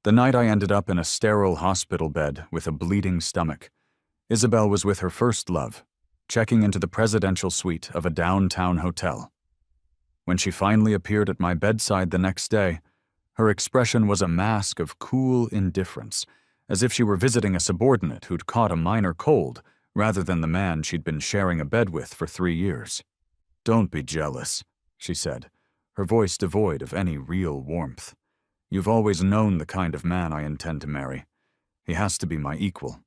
The night I ended up in a sterile hospital bed with a bleeding stomach, Isabel was with her first love, checking into the presidential suite of a downtown hotel. When she finally appeared at my bedside the next day, her expression was a mask of cool indifference, as if she were visiting a subordinate who'd caught a minor cold rather than the man she'd been sharing a bed with for 3 years. "Don't be jealous," she said, her voice devoid of any real warmth. "You've always known the kind of man I intend to marry. He has to be my equal."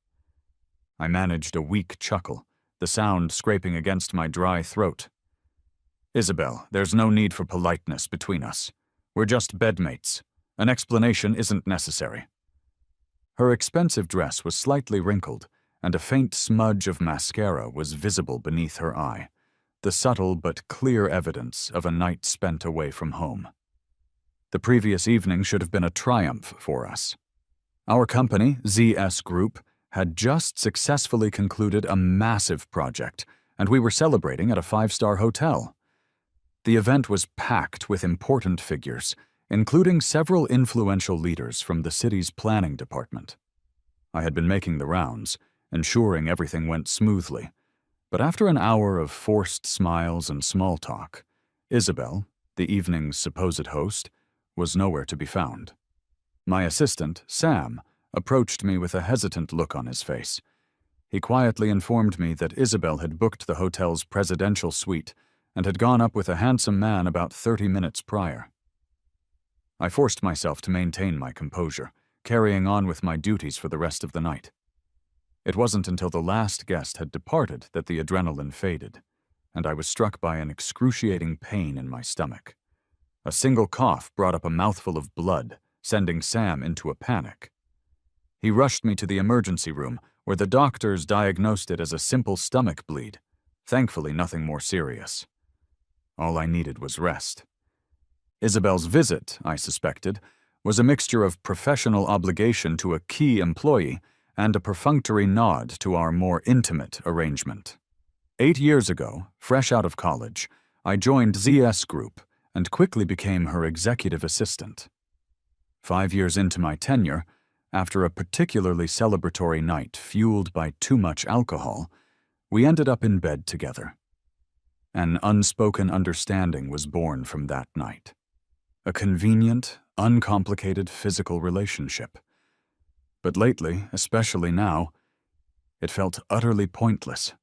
I managed a weak chuckle, the sound scraping against my dry throat. "Isabel, there's no need for politeness between us. We're just bedmates. An explanation isn't necessary." Her expensive dress was slightly wrinkled, and a faint smudge of mascara was visible beneath her eye, the subtle but clear evidence of a night spent away from home. The previous evening should have been a triumph for us. Our company, ZS Group, had just successfully concluded a massive project, and we were celebrating at a 5-star hotel. The event was packed with important figures, including several influential leaders from the city's planning department. I had been making the rounds, ensuring everything went smoothly, but after an hour of forced smiles and small talk, Isabel, the evening's supposed host, was nowhere to be found. My assistant, Sam, approached me with a hesitant look on his face. He quietly informed me that Isabel had booked the hotel's presidential suite and had gone up with a handsome man about 30 minutes prior. I forced myself to maintain my composure, carrying on with my duties for the rest of the night. It wasn't until the last guest had departed that the adrenaline faded, and I was struck by an excruciating pain in my stomach. A single cough brought up a mouthful of blood, sending Sam into a panic. He rushed me to the emergency room, where the doctors diagnosed it as a simple stomach bleed, thankfully nothing more serious. All I needed was rest. Isabel's visit, I suspected, was a mixture of professional obligation to a key employee and a perfunctory nod to our more intimate arrangement. 8 years ago, fresh out of college, I joined ZS Group and quickly became her executive assistant. 5 years into my tenure, after a particularly celebratory night fueled by too much alcohol, we ended up in bed together. An unspoken understanding was born from that night. A convenient, uncomplicated physical relationship. But lately, especially now, it felt utterly pointless.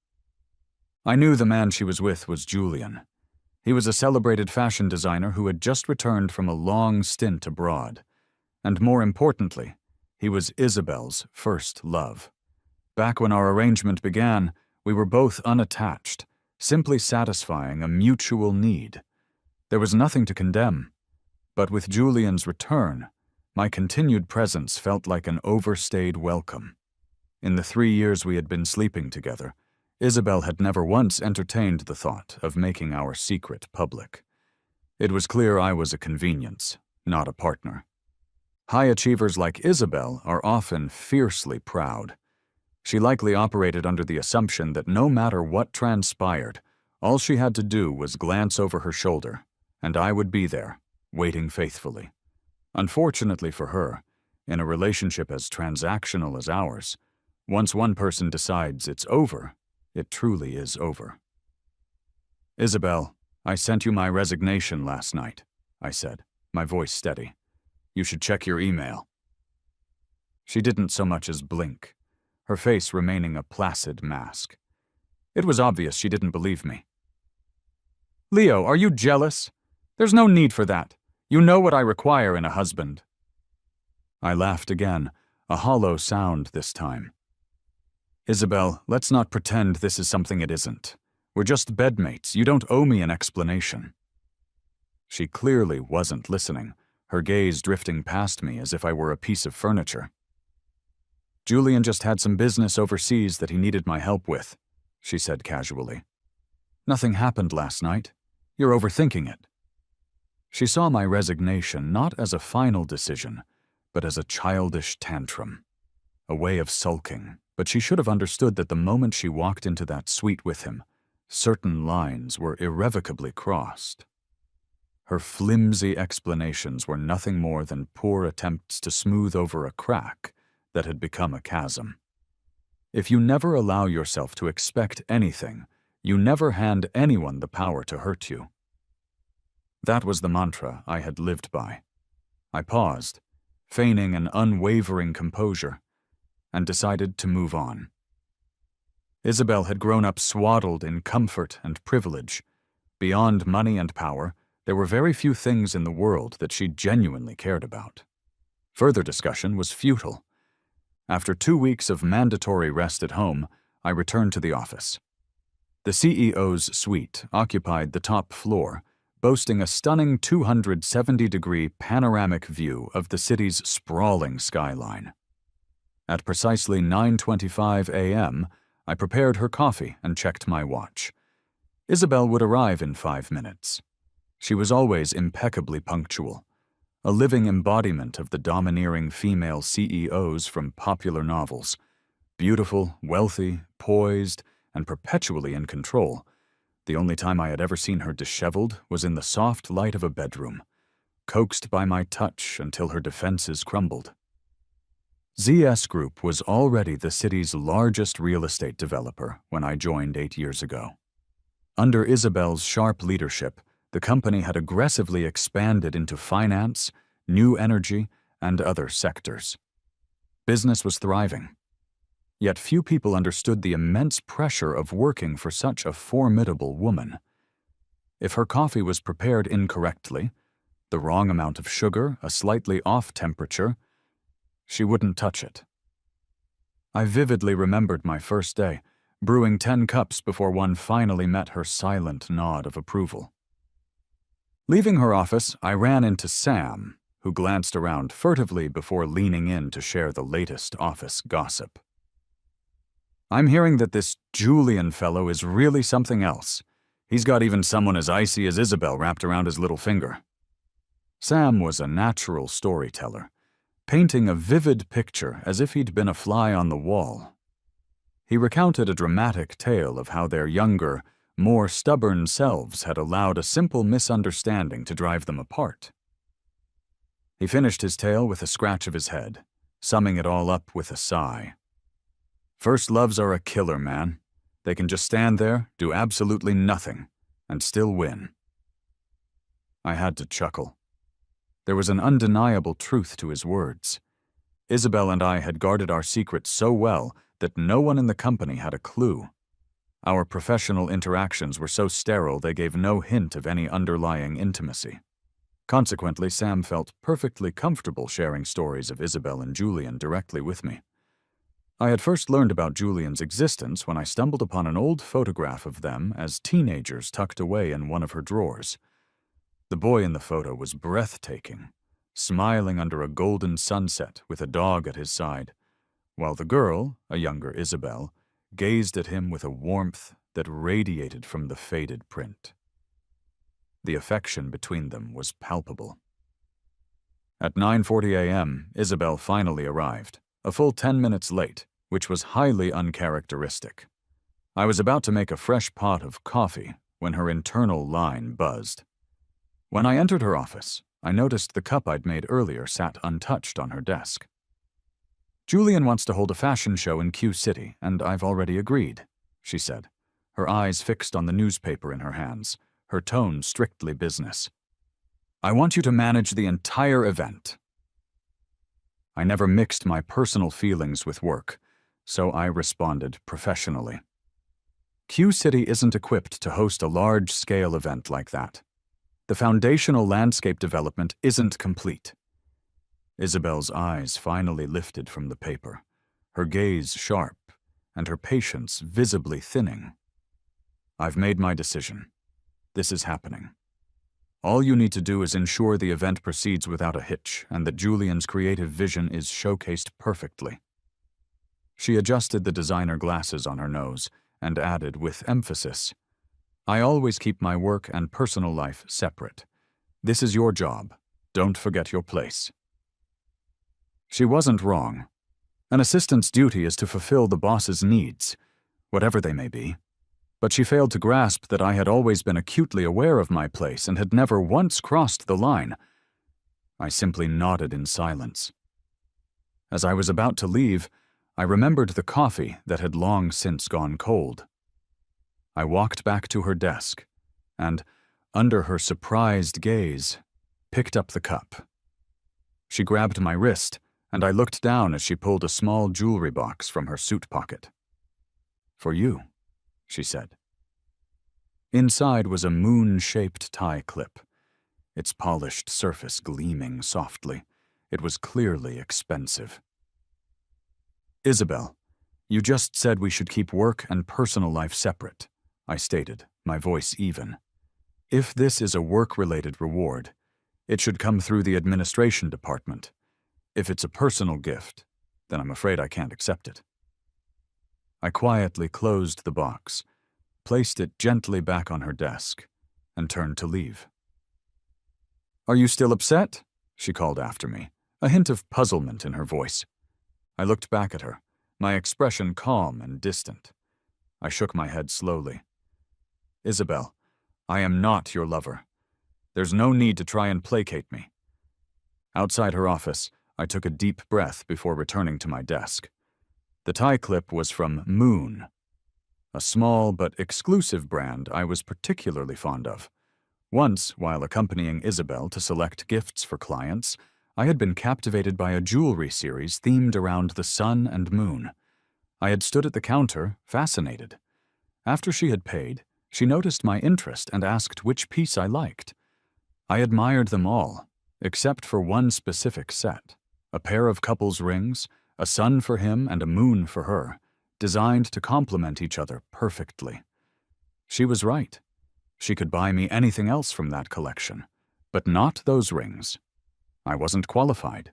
I knew the man she was with was Julian. He was a celebrated fashion designer who had just returned from a long stint abroad. And more importantly, he was Isabel's first love. Back when our arrangement began, we were both unattached, simply satisfying a mutual need. There was nothing to condemn. But with Julian's return, my continued presence felt like an overstayed welcome. In the 3 years we had been sleeping together, Isabel had never once entertained the thought of making our secret public. It was clear I was a convenience, not a partner. High achievers like Isabel are often fiercely proud. She likely operated under the assumption that no matter what transpired, all she had to do was glance over her shoulder, and I would be there, waiting faithfully. Unfortunately for her, in a relationship as transactional as ours, once one person decides it's over, it truly is over. "Isabel, I sent you my resignation last night," I said, my voice steady. "You should check your email." She didn't so much as blink, her face remaining a placid mask. It was obvious she didn't believe me. "Leo, are you jealous? There's no need for that. You know what I require in a husband." I laughed again, a hollow sound this time. "Isabel, let's not pretend this is something it isn't. We're just bedmates. You don't owe me an explanation." She clearly wasn't listening, her gaze drifting past me as if I were a piece of furniture. "Julian just had some business overseas that he needed my help with," she said casually. "Nothing happened last night. You're overthinking it." She saw my resignation not as a final decision, but as a childish tantrum, a way of sulking, but she should have understood that the moment she walked into that suite with him, certain lines were irrevocably crossed. Her flimsy explanations were nothing more than poor attempts to smooth over a crack that had become a chasm. If you never allow yourself to expect anything, you never hand anyone the power to hurt you. That was the mantra I had lived by. I paused, feigning an unwavering composure, and decided to move on. Isabel had grown up swaddled in comfort and privilege. Beyond money and power, there were very few things in the world that she genuinely cared about. Further discussion was futile. After 2 weeks of mandatory rest at home, I returned to the office. The CEO's suite occupied the top floor, boasting a stunning 270-degree panoramic view of the city's sprawling skyline. At precisely 9:25 a.m., I prepared her coffee and checked my watch. Isabel would arrive in 5 minutes. She was always impeccably punctual, a living embodiment of the domineering female CEOs from popular novels. Beautiful, wealthy, poised, and perpetually in control. The only time I had ever seen her disheveled was in the soft light of a bedroom, coaxed by my touch until her defenses crumbled. ZS Group was already the city's largest real estate developer when I joined 8 years ago. Under Isabel's sharp leadership, the company had aggressively expanded into finance, new energy, and other sectors. Business was thriving. Yet few people understood the immense pressure of working for such a formidable woman. If her coffee was prepared incorrectly, the wrong amount of sugar, a slightly off temperature, she wouldn't touch it. I vividly remembered my first day, brewing 10 cups before one finally met her silent nod of approval. Leaving her office, I ran into Sam, who glanced around furtively before leaning in to share the latest office gossip. "I'm hearing that this Julian fellow is really something else. He's got even someone as icy as Isabel wrapped around his little finger." Sam was a natural storyteller, painting a vivid picture as if he'd been a fly on the wall. He recounted a dramatic tale of how their younger, more stubborn selves had allowed a simple misunderstanding to drive them apart. He finished his tale with a scratch of his head, summing it all up with a sigh. "First loves are a killer, man. They can just stand there, do absolutely nothing, and still win." I had to chuckle. There was an undeniable truth to his words. Isabel and I had guarded our secret so well that no one in the company had a clue. Our professional interactions were so sterile they gave no hint of any underlying intimacy. Consequently, Sam felt perfectly comfortable sharing stories of Isabel and Julian directly with me. I had first learned about Julian's existence when I stumbled upon an old photograph of them as teenagers tucked away in one of her drawers. The boy in the photo was breathtaking, smiling under a golden sunset with a dog at his side, while the girl, a younger Isabel, gazed at him with a warmth that radiated from the faded print. The affection between them was palpable. At 9:40 a.m., Isabel finally arrived, a full 10 minutes late, which was highly uncharacteristic. I was about to make a fresh pot of coffee when her internal line buzzed. When I entered her office, I noticed the cup I'd made earlier sat untouched on her desk. "Julian wants to hold a fashion show in Q City, and I've already agreed," she said, her eyes fixed on the newspaper in her hands, her tone strictly business. "I want you to manage the entire event." I never mixed my personal feelings with work, so I responded professionally. "Q City isn't equipped to host a large-scale event like that. The foundational landscape development isn't complete." Isabel's eyes finally lifted from the paper, her gaze sharp, and her patience visibly thinning. "I've made my decision. This is happening. All you need to do is ensure the event proceeds without a hitch and that Julian's creative vision is showcased perfectly." She adjusted the designer glasses on her nose and added with emphasis, "I always keep my work and personal life separate. This is your job. Don't forget your place." She wasn't wrong. An assistant's duty is to fulfill the boss's needs, whatever they may be. But she failed to grasp that I had always been acutely aware of my place and had never once crossed the line. I simply nodded in silence. As I was about to leave, I remembered the coffee that had long since gone cold. I walked back to her desk and, under her surprised gaze, picked up the cup. She grabbed my wrist, and I looked down as she pulled a small jewelry box from her suit pocket. "For you," she said. Inside was a moon-shaped tie clip, its polished surface gleaming softly. It was clearly expensive. "Isabel, you just said we should keep work and personal life separate," I stated, my voice even. "If this is a work-related reward, it should come through the administration department. If it's a personal gift, then I'm afraid I can't accept it." I quietly closed the box, placed it gently back on her desk, and turned to leave. "Are you still upset?" she called after me, a hint of puzzlement in her voice. I looked back at her, my expression calm and distant. I shook my head slowly. "Isabel, I am not your lover. There's no need to try and placate me." Outside her office, I took a deep breath before returning to my desk. The tie clip was from Moon, a small but exclusive brand I was particularly fond of. Once, while accompanying Isabel to select gifts for clients, I had been captivated by a jewelry series themed around the sun and moon. I had stood at the counter, fascinated. After she had paid, she noticed my interest and asked which piece I liked. I admired them all, except for one specific set, a pair of couples' rings, a sun for him and a moon for her, designed to complement each other perfectly. She was right. She could buy me anything else from that collection, but not those rings. I wasn't qualified.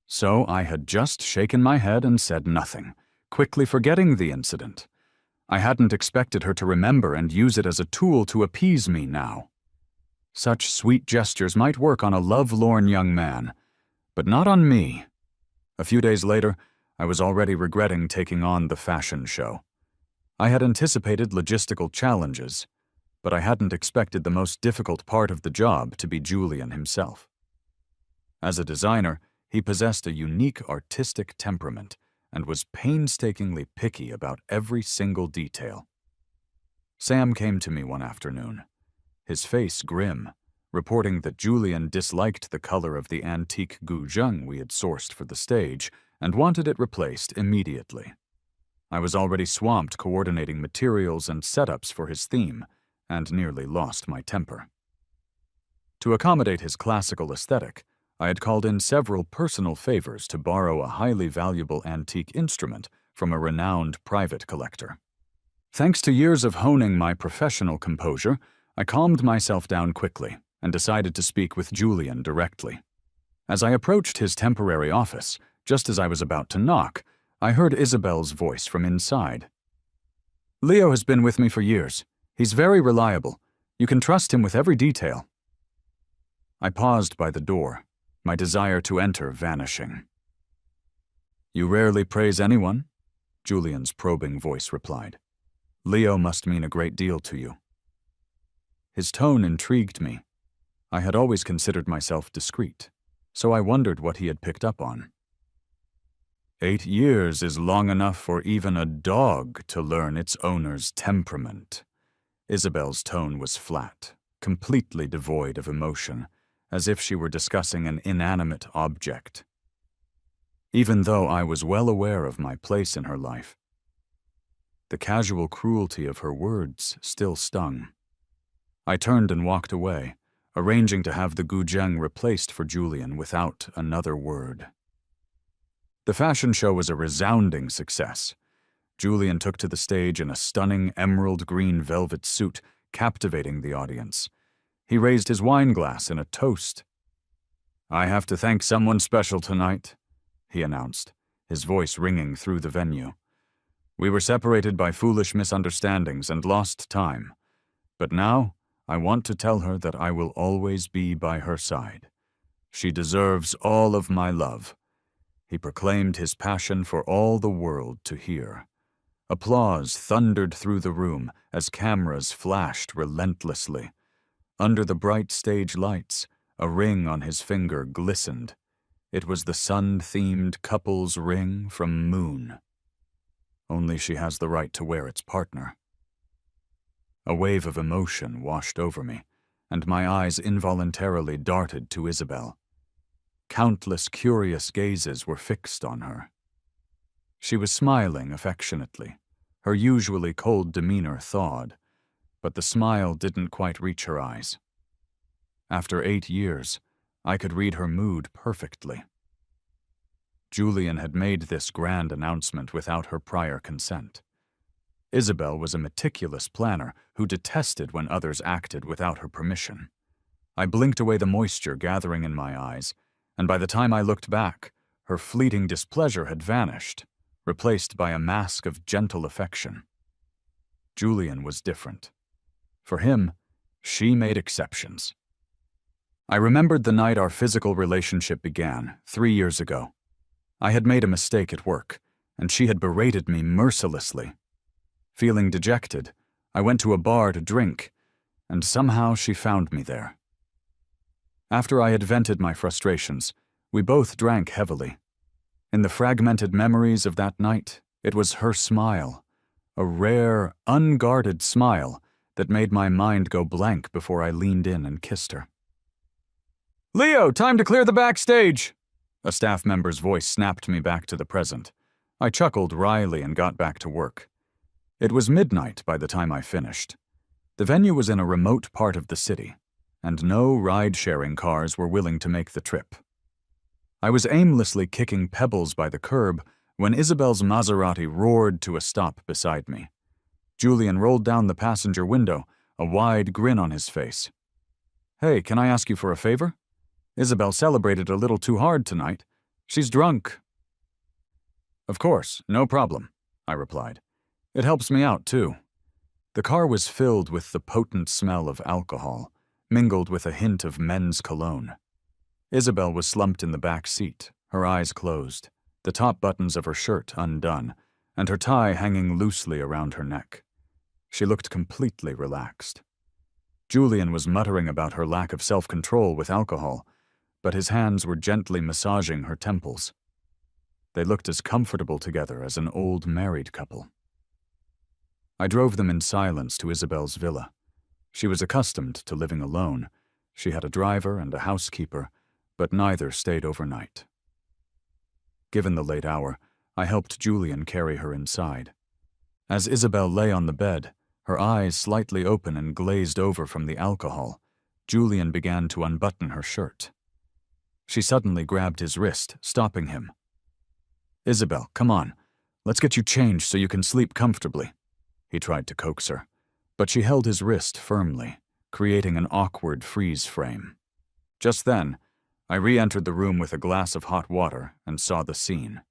So I had just shaken my head and said nothing, quickly forgetting the incident. I hadn't expected her to remember and use it as a tool to appease me now. Such sweet gestures might work on a love-lorn young man, but not on me. A few days later, I was already regretting taking on the fashion show. I had anticipated logistical challenges, but I hadn't expected the most difficult part of the job to be Julian himself. As a designer, he possessed a unique artistic temperament and was painstakingly picky about every single detail. Sam came to me one afternoon, his face grim, reporting that Julian disliked the color of the antique guzheng we had sourced for the stage and wanted it replaced immediately. I was already swamped coordinating materials and setups for his theme, and nearly lost my temper. To accommodate his classical aesthetic, I had called in several personal favors to borrow a highly valuable antique instrument from a renowned private collector. Thanks to years of honing my professional composure, I calmed myself down quickly and decided to speak with Julian directly. As I approached his temporary office, just as I was about to knock, I heard Isabel's voice from inside. "Leo has been with me for years. He's very reliable. You can trust him with every detail." I paused by the door, my desire to enter vanishing. "You rarely praise anyone," Julian's probing voice replied. "Leo must mean a great deal to you." His tone intrigued me. I had always considered myself discreet, so I wondered what he had picked up on. 8 years is long enough for even a dog to learn its owner's temperament." Isabel's tone was flat, completely devoid of emotion, as if she were discussing an inanimate object. Even though I was well aware of my place in her life, the casual cruelty of her words still stung. I turned and walked away, arranging to have the guzheng replaced for Julian without another word. The fashion show was a resounding success. Julian took to the stage in a stunning emerald green velvet suit, captivating the audience. He raised his wine glass in a toast. "I have to thank someone special tonight," he announced, his voice ringing through the venue. "We were separated by foolish misunderstandings and lost time. But now, I want to tell her that I will always be by her side. She deserves all of my love." He proclaimed his passion for all the world to hear. Applause thundered through the room as cameras flashed relentlessly. Under the bright stage lights, a ring on his finger glistened. It was the sun-themed couple's ring from Moon. Only she has the right to wear its partner. A wave of emotion washed over me, and my eyes involuntarily darted to Isabel. Countless curious gazes were fixed on her. She was smiling affectionately. Her usually cold demeanor thawed, but the smile didn't quite reach her eyes. After 8 years, I could read her mood perfectly. Julian had made this grand announcement without her prior consent. Isabel was a meticulous planner who detested when others acted without her permission. I blinked away the moisture gathering in my eyes, and by the time I looked back, her fleeting displeasure had vanished, replaced by a mask of gentle affection. Julian was different. For him, she made exceptions. I remembered the night our physical relationship began, 3 years ago. I had made a mistake at work, and she had berated me mercilessly. Feeling dejected, I went to a bar to drink, and somehow she found me there. After I had vented my frustrations, we both drank heavily. In the fragmented memories of that night, it was her smile, a rare, unguarded smile that made my mind go blank before I leaned in and kissed her. "Leo, time to clear the backstage!" A staff member's voice snapped me back to the present. I chuckled wryly and got back to work. It was midnight by the time I finished. The venue was in a remote part of the city, and no ride-sharing cars were willing to make the trip. I was aimlessly kicking pebbles by the curb when Isabel's Maserati roared to a stop beside me. Julian rolled down the passenger window, a wide grin on his face. "Hey, can I ask you for a favor? Isabel celebrated a little too hard tonight. She's drunk." "Of course, no problem," I replied. "It helps me out, too." The car was filled with the potent smell of alcohol, mingled with a hint of men's cologne. Isabel was slumped in the back seat, her eyes closed, the top buttons of her shirt undone, and her tie hanging loosely around her neck. She looked completely relaxed. Julian was muttering about her lack of self-control with alcohol, but his hands were gently massaging her temples. They looked as comfortable together as an old married couple. I drove them in silence to Isabel's villa. She was accustomed to living alone. She had a driver and a housekeeper, but neither stayed overnight. Given the late hour, I helped Julian carry her inside. As Isabel lay on the bed, her eyes slightly open and glazed over from the alcohol, Julian began to unbutton her shirt. She suddenly grabbed his wrist, stopping him. "Isabel, come on. Let's get you changed so you can sleep comfortably." He tried to coax her, but she held his wrist firmly, creating an awkward freeze frame. Just then, I re-entered the room with a glass of hot water and saw the scene.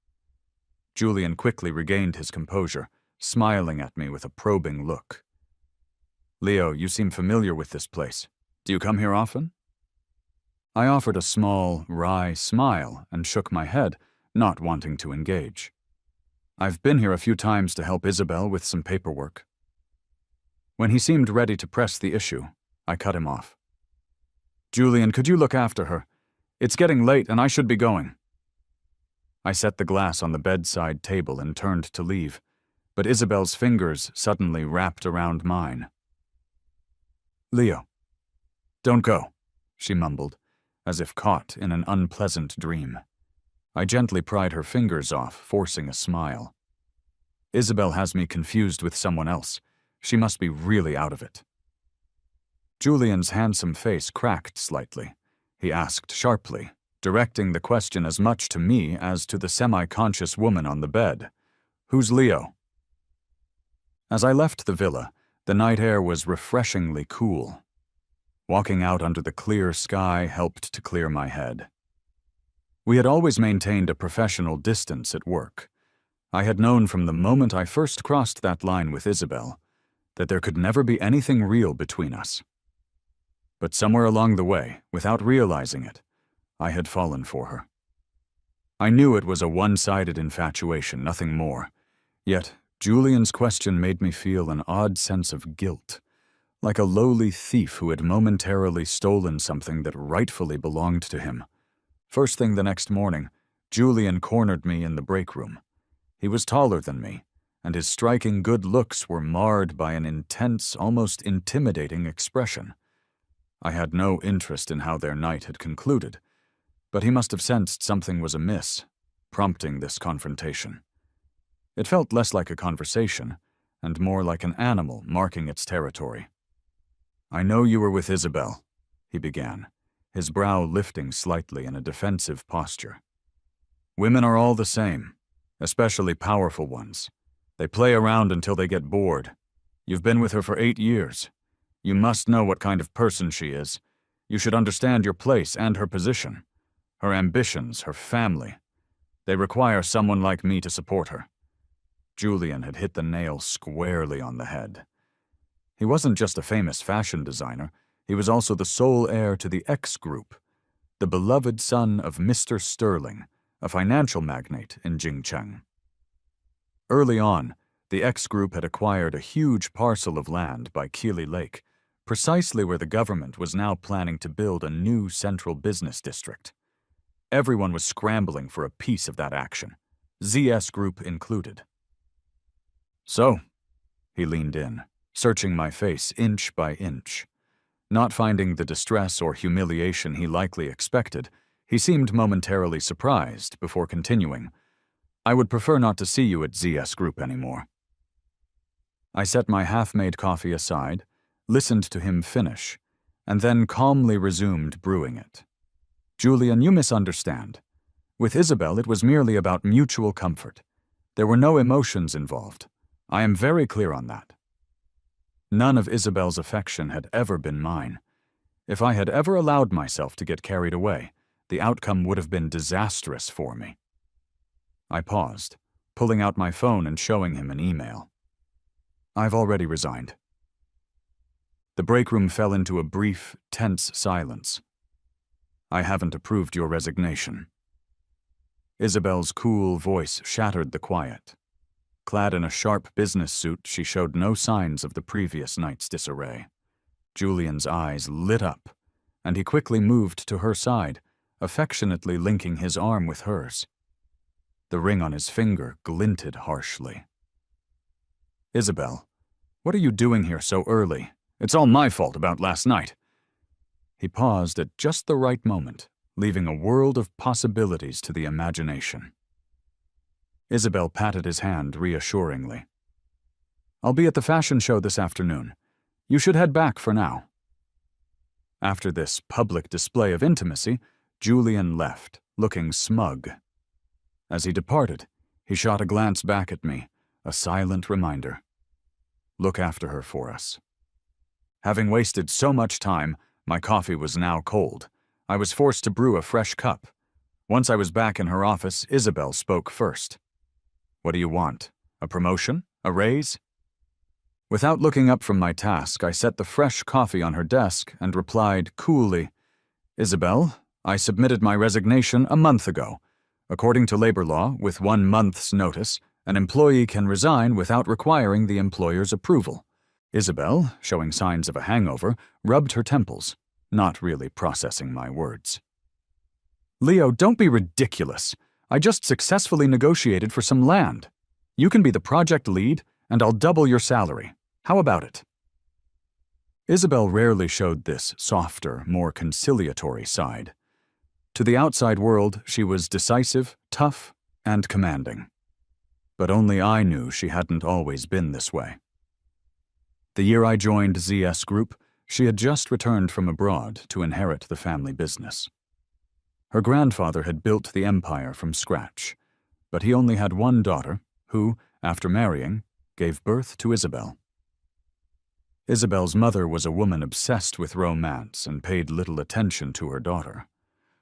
Julian quickly regained his composure, smiling at me with a probing look. "Leo, you seem familiar with this place. Do you come here often?" I offered a small, wry smile and shook my head, not wanting to engage. "I've been here a few times to help Isabel with some paperwork." When he seemed ready to press the issue, I cut him off. "Julian, could you look after her? It's getting late and I should be going." I set the glass on the bedside table and turned to leave, but Isabel's fingers suddenly wrapped around mine. "Leo, don't go," she mumbled, as if caught in an unpleasant dream. I gently pried her fingers off, forcing a smile. "Isabel has me confused with someone else. She must be really out of it." Julian's handsome face cracked slightly. He asked sharply, directing the question as much to me as to the semi-conscious woman on the bed. "Who's Leo?" As I left the villa, the night air was refreshingly cool. Walking out under the clear sky helped to clear my head. We had always maintained a professional distance at work. I had known from the moment I first crossed that line with Isabel that there could never be anything real between us. But somewhere along the way, without realizing it, I had fallen for her. I knew it was a one-sided infatuation, nothing more. Yet, Julian's question made me feel an odd sense of guilt, like a lowly thief who had momentarily stolen something that rightfully belonged to him. First thing the next morning, Julian cornered me in the break room. He was taller than me, and his striking good looks were marred by an intense, almost intimidating expression. I had no interest in how their night had concluded, but he must have sensed something was amiss, prompting this confrontation. It felt less like a conversation, and more like an animal marking its territory. "I know you were with Isabel," he began, his brow lifting slightly in a defensive posture. "Women are all the same, especially powerful ones. They play around until they get bored. You've been with her for 8 years. You must know what kind of person she is. You should understand your place and her position, her ambitions, her family. They require someone like me to support her." Julian had hit the nail squarely on the head. He wasn't just a famous fashion designer, he was also the sole heir to the X Group, the beloved son of Mr. Sterling, a financial magnate in Jingcheng. Early on, the X Group had acquired a huge parcel of land by Keeley Lake, precisely where the government was now planning to build a new central business district. Everyone was scrambling for a piece of that action, ZS Group included. "So," he leaned in, searching my face inch by inch. Not finding the distress or humiliation he likely expected, he seemed momentarily surprised before continuing, "I would prefer not to see you at ZS Group anymore." I set my half-made coffee aside, listened to him finish, and then calmly resumed brewing it. "Julian, you misunderstand. With Isabel, it was merely about mutual comfort. There were no emotions involved. I am very clear on that. None of Isabel's affection had ever been mine. If I had ever allowed myself to get carried away, the outcome would have been disastrous for me." I paused, pulling out my phone and showing him an email. "I've already resigned." The break room fell into a brief, tense silence. "I haven't approved your resignation." Isabel's cool voice shattered the quiet. Clad in a sharp business suit, she showed no signs of the previous night's disarray. Julian's eyes lit up, and he quickly moved to her side, affectionately linking his arm with hers. The ring on his finger glinted harshly. "Isabel, what are you doing here so early? It's all my fault about last night." He paused at just the right moment, leaving a world of possibilities to the imagination. Isabel patted his hand reassuringly. "I'll be at the fashion show this afternoon. You should head back for now." After this public display of intimacy, Julian left, looking smug. As he departed, he shot a glance back at me, a silent reminder. Look after her for us. Having wasted so much time, my coffee was now cold. I was forced to brew a fresh cup. Once I was back in her office, Isabel spoke first. "What do you want? A promotion? A raise?" Without looking up from my task, I set the fresh coffee on her desk and replied coolly, "Isabel, I submitted my resignation a month ago. According to labor law, with 1 month's notice, an employee can resign without requiring the employer's approval." Isabel, showing signs of a hangover, rubbed her temples, not really processing my words. "Leo, don't be ridiculous. I just successfully negotiated for some land. You can be the project lead, and I'll double your salary. How about it?" Isabel rarely showed this softer, more conciliatory side. To the outside world, she was decisive, tough, and commanding. But only I knew she hadn't always been this way. The year I joined ZS Group, she had just returned from abroad to inherit the family business. Her grandfather had built the empire from scratch, but he only had one daughter, who, after marrying, gave birth to Isabel. Isabel's mother was a woman obsessed with romance and paid little attention to her daughter.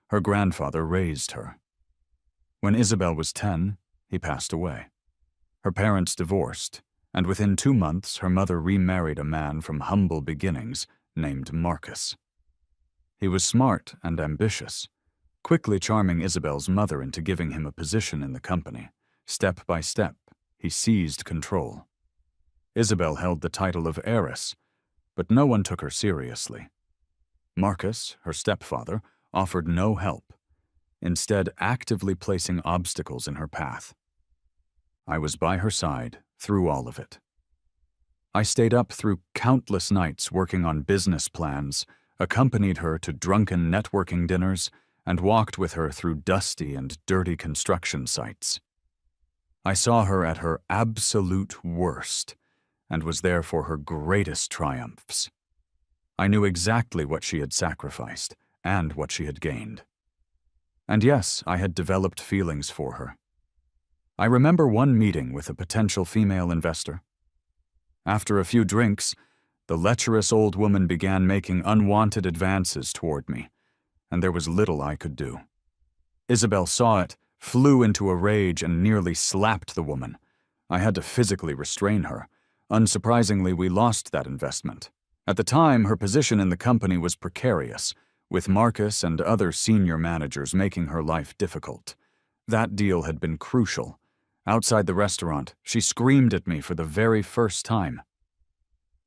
Her grandfather raised her. When Isabel was 10, he passed away. Her parents divorced, and within 2 months her mother remarried a man from humble beginnings named Marcus. He was smart and ambitious, quickly charming Isabel's mother into giving him a position in the company. Step by step, he seized control. Isabel held the title of heiress, but no one took her seriously. Marcus, her stepfather, offered no help, instead actively placing obstacles in her path. I was by her side through all of it. I stayed up through countless nights working on business plans, accompanied her to drunken networking dinners, and walked with her through dusty and dirty construction sites. I saw her at her absolute worst, and was there for her greatest triumphs. I knew exactly what she had sacrificed and what she had gained. And yes, I had developed feelings for her. I remember one meeting with a potential female investor. After a few drinks, the lecherous old woman began making unwanted advances toward me, and there was little I could do. Isabel saw it, flew into a rage, and nearly slapped the woman. I had to physically restrain her. Unsurprisingly, we lost that investment. At the time, her position in the company was precarious, with Marcus and other senior managers making her life difficult. That deal had been crucial. Outside the restaurant, she screamed at me for the very first time.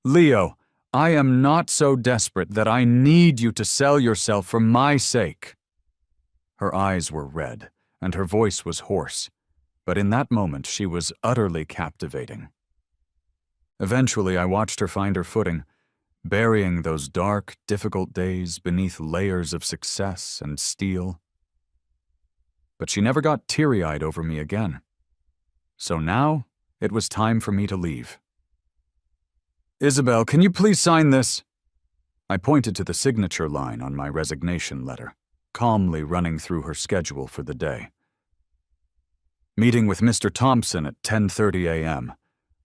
"Leo, I am not so desperate that I need you to sell yourself for my sake." Her eyes were red, and her voice was hoarse, but in that moment she was utterly captivating. Eventually, I watched her find her footing, burying those dark, difficult days beneath layers of success and steel. But she never got teary-eyed over me again. So now, it was time for me to leave. "Isabel, can you please sign this?" I pointed to the signature line on my resignation letter, calmly running through her schedule for the day. "Meeting with Mr. Thompson at 10:30 a.m.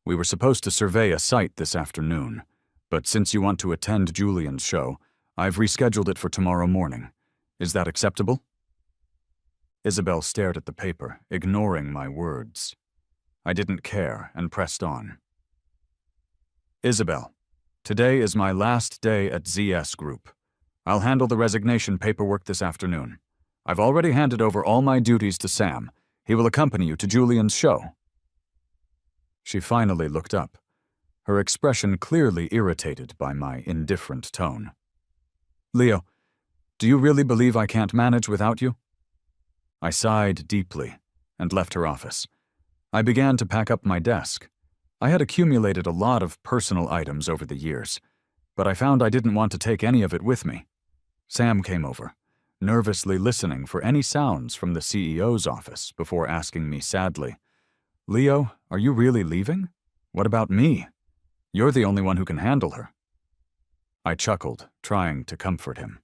We were supposed to survey a site this afternoon, but since you want to attend Julian's show, I've rescheduled it for tomorrow morning. Is that acceptable?" Isabel stared at the paper, ignoring my words. I didn't care and pressed on. "Isabel, today is my last day at ZS Group. I'll handle the resignation paperwork this afternoon. I've already handed over all my duties to Sam. He will accompany you to Julian's show." She finally looked up, her expression clearly irritated by my indifferent tone. "Leo, do you really believe I can't manage without you?" I sighed deeply and left her office. I began to pack up my desk. I had accumulated a lot of personal items over the years, but I found I didn't want to take any of it with me. Sam came over, nervously listening for any sounds from the CEO's office before asking me sadly, "Leo, are you really leaving? What about me? You're the only one who can handle her." I chuckled, trying to comfort him.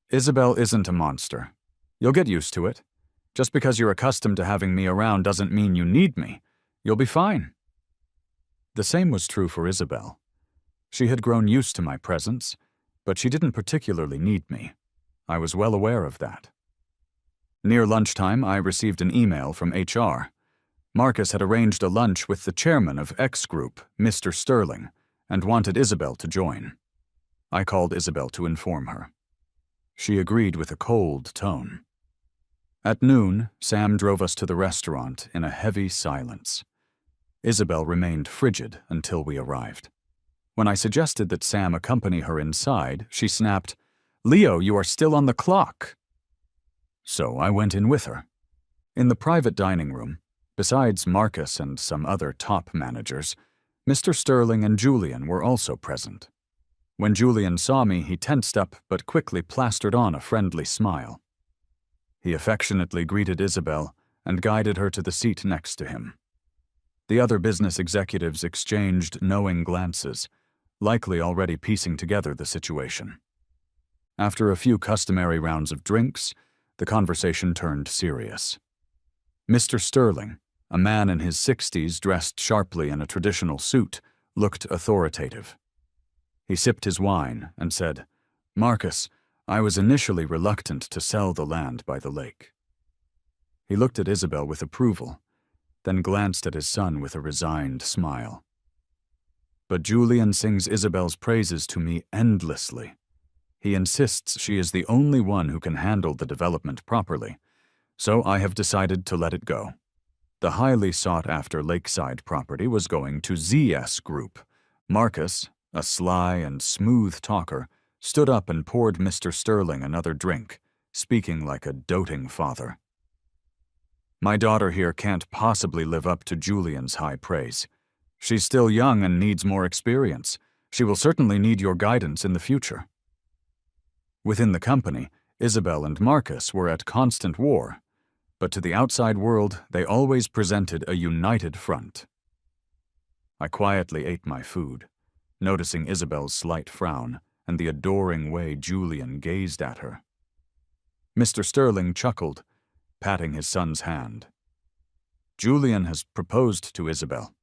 "Isabel isn't a monster. You'll get used to it. Just because you're accustomed to having me around doesn't mean you need me. You'll be fine." The same was true for Isabel. She had grown used to my presence, but she didn't particularly need me. I was well aware of that. Near lunchtime, I received an email from HR. Marcus had arranged a lunch with the chairman of X Group, Mr. Sterling, and wanted Isabel to join. I called Isabel to inform her. She agreed with a cold tone. At noon, Sam drove us to the restaurant in a heavy silence. Isabel remained frigid until we arrived. When I suggested that Sam accompany her inside, she snapped, "Leo, you are still on the clock." So I went in with her. In the private dining room, besides Marcus and some other top managers, Mr. Sterling and Julian were also present. When Julian saw me, he tensed up but quickly plastered on a friendly smile. He affectionately greeted Isabel and guided her to the seat next to him. The other business executives exchanged knowing glances, likely already piecing together the situation. After a few customary rounds of drinks, the conversation turned serious. Mr. Sterling, a man in his 60s dressed sharply in a traditional suit, looked authoritative. He sipped his wine and said, "Marcus, I was initially reluctant to sell the land by the lake." He looked at Isabel with approval, then glanced at his son with a resigned smile. "But Julian sings Isabel's praises to me endlessly. He insists she is the only one who can handle the development properly, so I have decided to let it go." The highly sought-after lakeside property was going to ZS Group. Marcus, a sly and smooth talker, stood up and poured Mr. Sterling another drink, speaking like a doting father. My daughter here can't possibly live up to Julian's high praise. She's still young and needs more experience. She will certainly need your guidance in the future. Within the company, Isabel and Marcus were at constant war, but to the outside world they always presented a united front. I quietly ate my food, noticing Isabel's slight frown and the adoring way Julian gazed at her. Mr. Sterling chuckled, patting his son's hand. Julian has proposed to Isabel.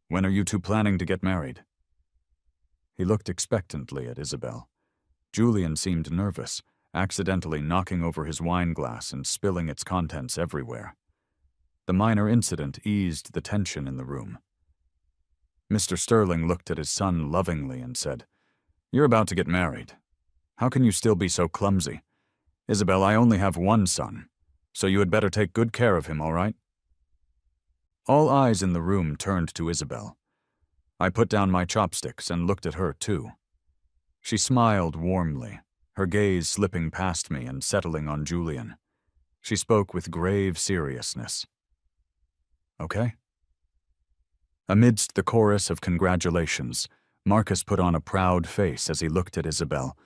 When are you two planning to get married? He looked expectantly at Isabel. Julian seemed nervous, accidentally knocking over his wine glass and spilling its contents everywhere. The minor incident eased the tension in the room. Mr. Sterling looked at his son lovingly and said, "You're about to get married. How can you still be so clumsy? Isabel, I only have one son, so you had better take good care of him, all right?" All eyes in the room turned to Isabel. I put down my chopsticks and looked at her, too. She smiled warmly, her gaze slipping past me and settling on Julian. She spoke with grave seriousness. "Okay?" Amidst the chorus of congratulations, Marcus put on a proud face as he looked at Isabel,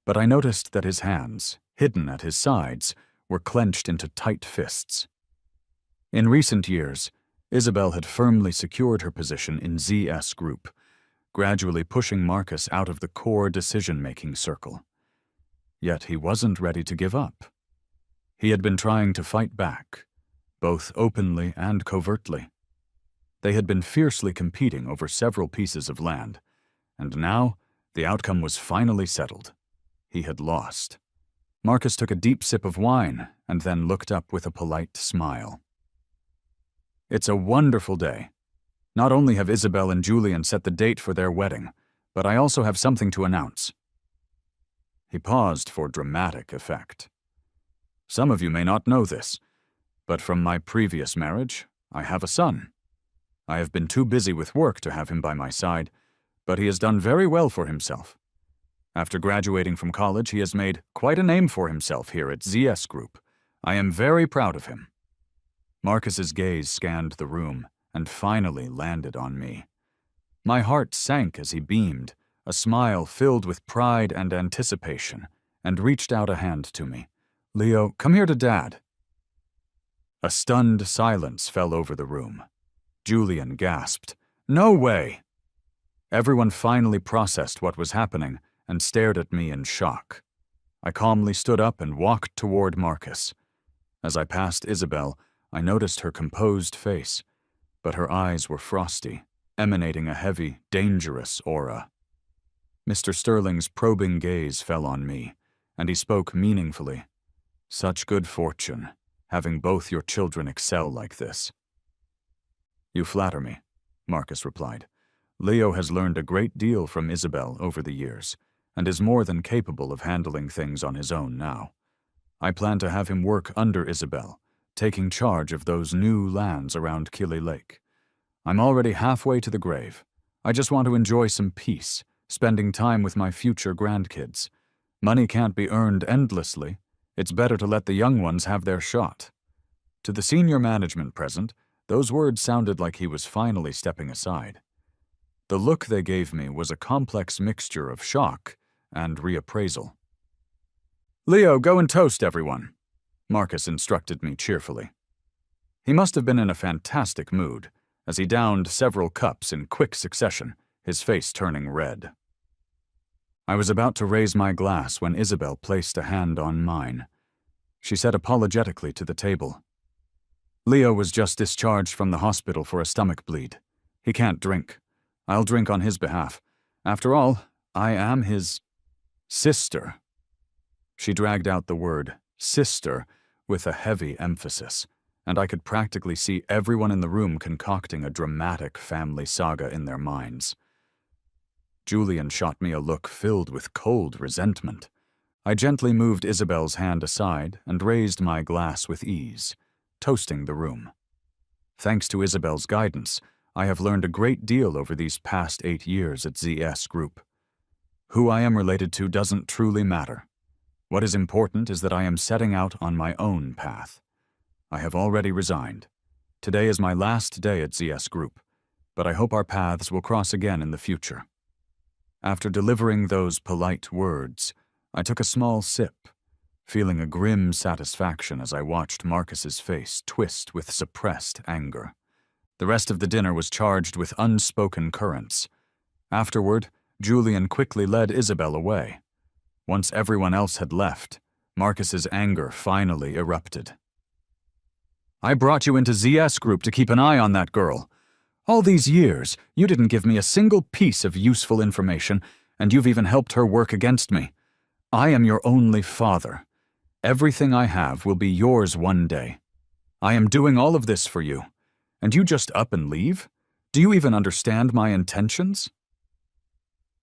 but I noticed that his hands, hidden at his sides, were clenched into tight fists. In recent years, Isabel had firmly secured her position in ZS Group, gradually pushing Marcus out of the core decision-making circle. Yet he wasn't ready to give up. He had been trying to fight back, both openly and covertly. They had been fiercely competing over several pieces of land, and now the outcome was finally settled. He had lost. Marcus took a deep sip of wine and then looked up with a polite smile. "It's a wonderful day. Not only have Isabel and Julian set the date for their wedding, but I also have something to announce." He paused for dramatic effect. "Some of you may not know this, but from my previous marriage, I have a son. I have been too busy with work to have him by my side, but he has done very well for himself. After graduating from college, he has made quite a name for himself here at ZS Group. I am very proud of him." Marcus's gaze scanned the room and finally landed on me. My heart sank as he beamed, a smile filled with pride and anticipation, and reached out a hand to me. "Leo, come here to Dad." A stunned silence fell over the room. Julian gasped, "No way!" Everyone finally processed what was happening and stared at me in shock. I calmly stood up and walked toward Marcus. As I passed Isabel, I noticed her composed face, but her eyes were frosty, emanating a heavy, dangerous aura. Mr. Sterling's probing gaze fell on me, and he spoke meaningfully. "Such good fortune, having both your children excel like this." "You flatter me," Marcus replied. "Leo has learned a great deal from Isabel over the years, and is more than capable of handling things on his own now. I plan to have him work under Isabel, taking charge of those new lands around Killy Lake. I'm already halfway to the grave. I just want to enjoy some peace, spending time with my future grandkids. Money can't be earned endlessly. It's better to let the young ones have their shot." To the senior management present, those words sounded like he was finally stepping aside. The look they gave me was a complex mixture of shock and reappraisal. "Leo, go and toast everyone," Marcus instructed me cheerfully. He must have been in a fantastic mood, as he downed several cups in quick succession, his face turning red. I was about to raise my glass when Isabel placed a hand on mine. She said apologetically to the table, "Leo was just discharged from the hospital for a stomach bleed. He can't drink. I'll drink on his behalf. After all, I am his sister." She dragged out the word sister with a heavy emphasis, and I could practically see everyone in the room concocting a dramatic family saga in their minds. Julian shot me a look filled with cold resentment. I gently moved Isabel's hand aside and raised my glass with ease, toasting the room. Thanks to Isabel's guidance, I have learned a great deal over these past 8 years at ZS Group. Who I am related to doesn't truly matter. What is important is that I am setting out on my own path. I have already resigned. Today is my last day at ZS Group, but I hope our paths will cross again in the future. After delivering those polite words, I took a small sip, feeling a grim satisfaction as I watched Marcus's face twist with suppressed anger. The rest of the dinner was charged with unspoken currents. Afterward, Julian quickly led Isabel away. Once everyone else had left, Marcus's anger finally erupted. I brought you into ZS Group to keep an eye on that girl. All these years, you didn't give me a single piece of useful information, and you've even helped her work against me. I am your only father. Everything I have will be yours one day. I am doing all of this for you, and you just up and leave? Do you even understand my intentions?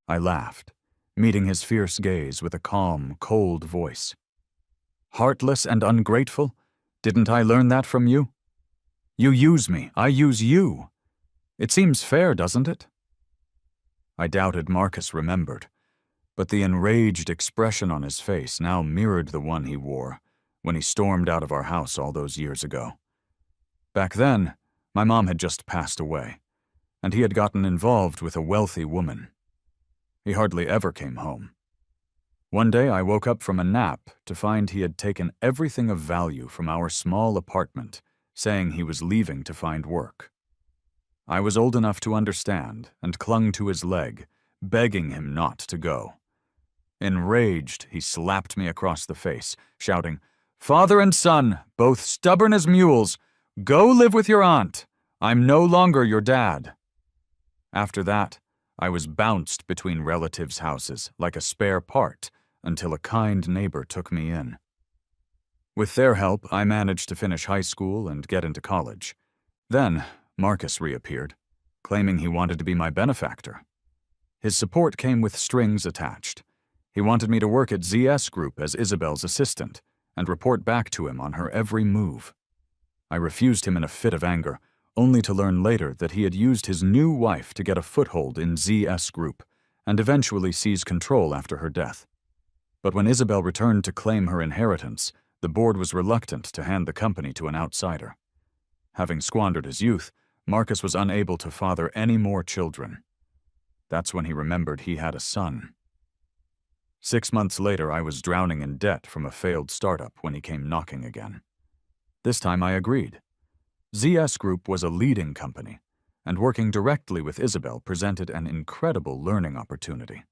I laughed, meeting his fierce gaze with a calm, cold voice. Heartless and ungrateful? Didn't I learn that from you? You use me, I use you. It seems fair, doesn't it? I doubted Marcus remembered, but the enraged expression on his face now mirrored the one he wore when he stormed out of our house all those years ago. Back then, my mom had just passed away, and he had gotten involved with a wealthy woman. He hardly ever came home. One day I woke up from a nap to find he had taken everything of value from our small apartment, saying he was leaving to find work. I was old enough to understand and clung to his leg, begging him not to go. Enraged, he slapped me across the face, shouting, "Father and son, both stubborn as mules, go live with your aunt. I'm no longer your dad." After that, I was bounced between relatives' houses like a spare part until a kind neighbor took me in. With their help, I managed to finish high school and get into college. Then, Marcus reappeared, claiming he wanted to be my benefactor. His support came with strings attached. He wanted me to work at ZS Group as Isabel's assistant and report back to him on her every move. I refused him in a fit of anger, only to learn later that he had used his new wife to get a foothold in ZS Group and eventually seize control after her death. But when Isabel returned to claim her inheritance, the board was reluctant to hand the company to an outsider. Having squandered his youth, Marcus was unable to father any more children. That's when he remembered he had a son. 6 months later, I was drowning in debt from a failed startup when he came knocking again. This time I agreed. ZS Group was a leading company, and working directly with Isabel presented an incredible learning opportunity.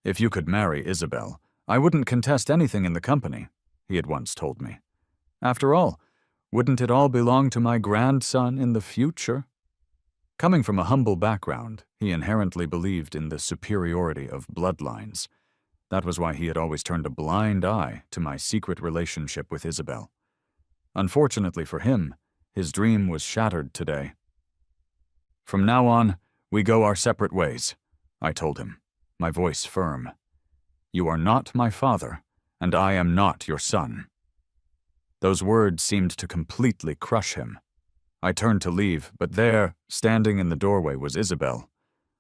If you could marry Isabel, I wouldn't contest anything in the company, he had once told me. After all, wouldn't it all belong to my grandson in the future? Coming from a humble background, he inherently believed in the superiority of bloodlines. That was why he had always turned a blind eye to my secret relationship with Isabel. Unfortunately for him, his dream was shattered today. From now on, we go our separate ways, I told him, my voice firm. You are not my father, and I am not your son. Those words seemed to completely crush him. I turned to leave, but there, standing in the doorway, was Isabel.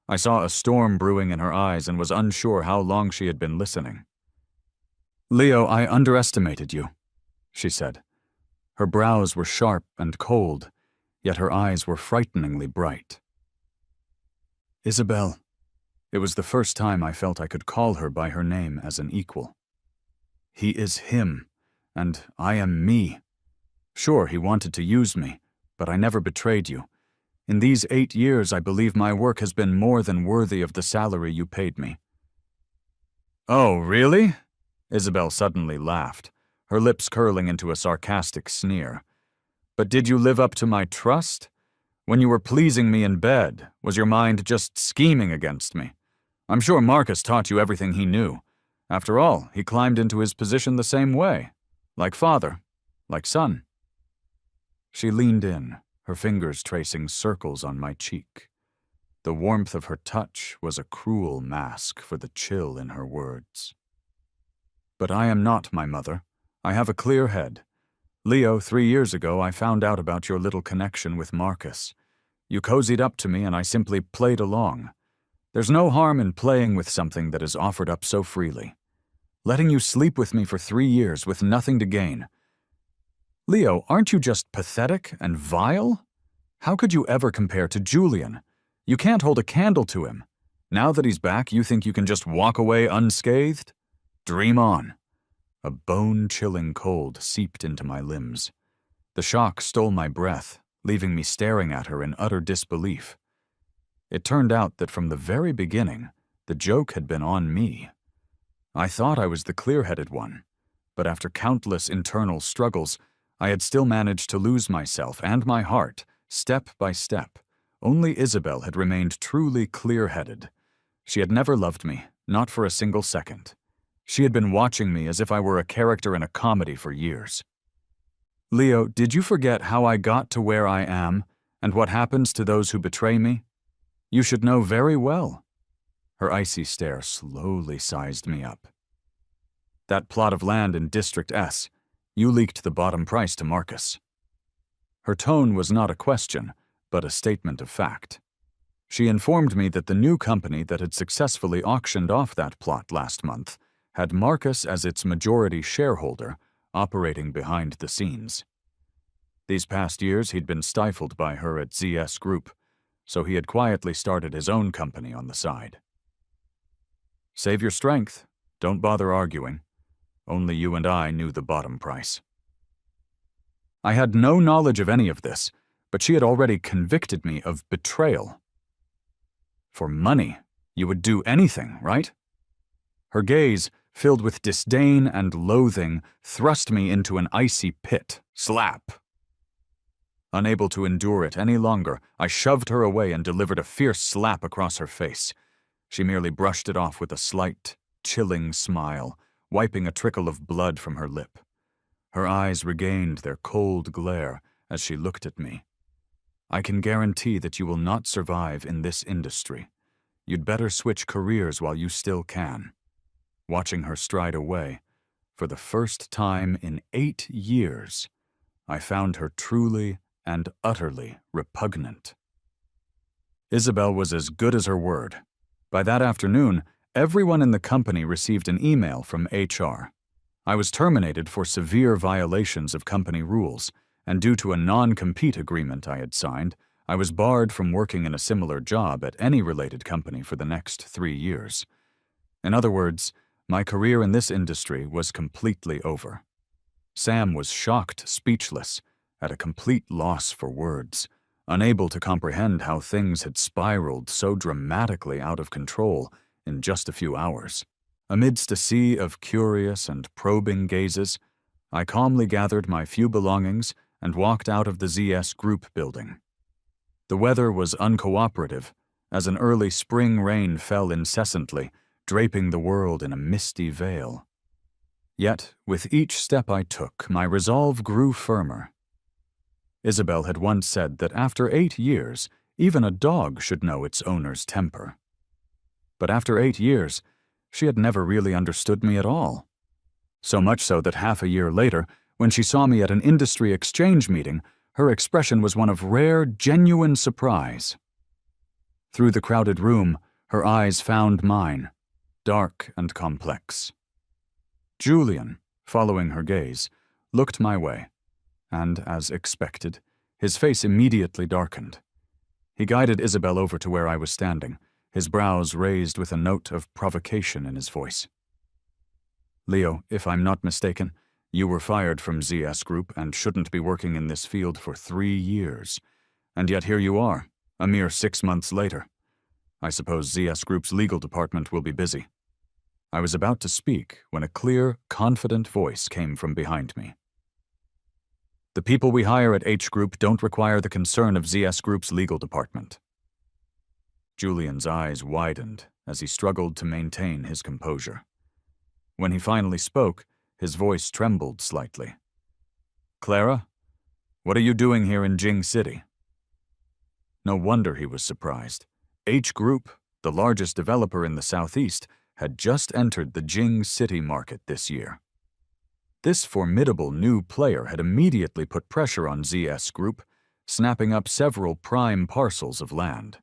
I saw a storm brewing in her eyes and was unsure how long she had been listening. "Leo, I underestimated you," she said. Her brows were sharp and cold, yet her eyes were frighteningly bright. Isabel. It was the first time I felt I could call her by her name as an equal. He is him, and I am me. Sure, he wanted to use me, but I never betrayed you. In these 8 years, I believe my work has been more than worthy of the salary you paid me. Oh, really? Isabel suddenly laughed, her lips curling into a sarcastic sneer. But did you live up to my trust? When you were pleasing me in bed, was your mind just scheming against me? I'm sure Marcus taught you everything he knew. After all, he climbed into his position the same way. Like father, like son. She leaned in, her fingers tracing circles on my cheek. The warmth of her touch was a cruel mask for the chill in her words. But I am not my mother. I have a clear head. Leo, 3 years ago, I found out about your little connection with Marcus. You cozied up to me and I simply played along. There's no harm in playing with something that is offered up so freely. Letting you sleep with me for 3 years with nothing to gain. Leo, aren't you just pathetic and vile? How could you ever compare to Julian? You can't hold a candle to him. Now that he's back, you think you can just walk away unscathed? Dream on. A bone-chilling cold seeped into my limbs. The shock stole my breath, leaving me staring at her in utter disbelief. It turned out that from the very beginning, the joke had been on me. I thought I was the clear-headed one, but after countless internal struggles, I had still managed to lose myself and my heart, step by step. Only Isabel had remained truly clear-headed. She had never loved me, not for a single second. She had been watching me as if I were a character in a comedy for years. Leo, did you forget how I got to where I am, and what happens to those who betray me? You should know very well. Her icy stare slowly sized me up. That plot of land in District S, you leaked the bottom price to Marcus. Her tone was not a question, but a statement of fact. She informed me that the new company that had successfully auctioned off that plot last month had Marcus as its majority shareholder, operating behind the scenes. These past years he'd been stifled by her at ZS Group, so he had quietly started his own company on the side. Save your strength. Don't bother arguing. Only you and I knew the bottom price. I had no knowledge of any of this, but she had already convicted me of betrayal. For money, you would do anything, right? Her gaze, filled with disdain and loathing, thrust me into an icy pit. Slap! Unable to endure it any longer, I shoved her away and delivered a fierce slap across her face. She merely brushed it off with a slight, chilling smile, wiping a trickle of blood from her lip. Her eyes regained their cold glare as she looked at me. I can guarantee that you will not survive in this industry. You'd better switch careers while you still can. Watching her stride away, for the first time in 8 years, I found her truly and utterly repugnant. Isabel was as good as her word. By that afternoon, everyone in the company received an email from HR. I was terminated for severe violations of company rules, and due to a non-compete agreement I had signed, I was barred from working in a similar job at any related company for the next 3 years. In other words, my career in this industry was completely over. Sam was shocked, speechless, at a complete loss for words, unable to comprehend how things had spiraled so dramatically out of control in just a few hours. Amidst a sea of curious and probing gazes, I calmly gathered my few belongings and walked out of the ZS Group building. The weather was uncooperative, as an early spring rain fell incessantly, draping the world in a misty veil. Yet, with each step I took, my resolve grew firmer. Isabel had once said that after 8 years, even a dog should know its owner's temper. But after 8 years, she had never really understood me at all. So much so that half a year later, when she saw me at an industry exchange meeting, her expression was one of rare, genuine surprise. Through the crowded room, her eyes found mine, dark and complex. Julian, following her gaze, looked my way, and, as expected, his face immediately darkened. He guided Isabel over to where I was standing, his brows raised with a note of provocation in his voice. Leo, if I'm not mistaken, you were fired from ZS Group and shouldn't be working in this field for 3 years. And yet here you are, a mere 6 months later. I suppose ZS Group's legal department will be busy. I was about to speak when a clear, confident voice came from behind me. The people we hire at H Group don't require the concern of ZS Group's legal department. Julian's eyes widened as he struggled to maintain his composure. When he finally spoke, his voice trembled slightly. Clara, what are you doing here in Jing City? No wonder he was surprised. H Group, the largest developer in the Southeast, had just entered the Jing City market this year. This formidable new player had immediately put pressure on ZS Group, snapping up several prime parcels of land.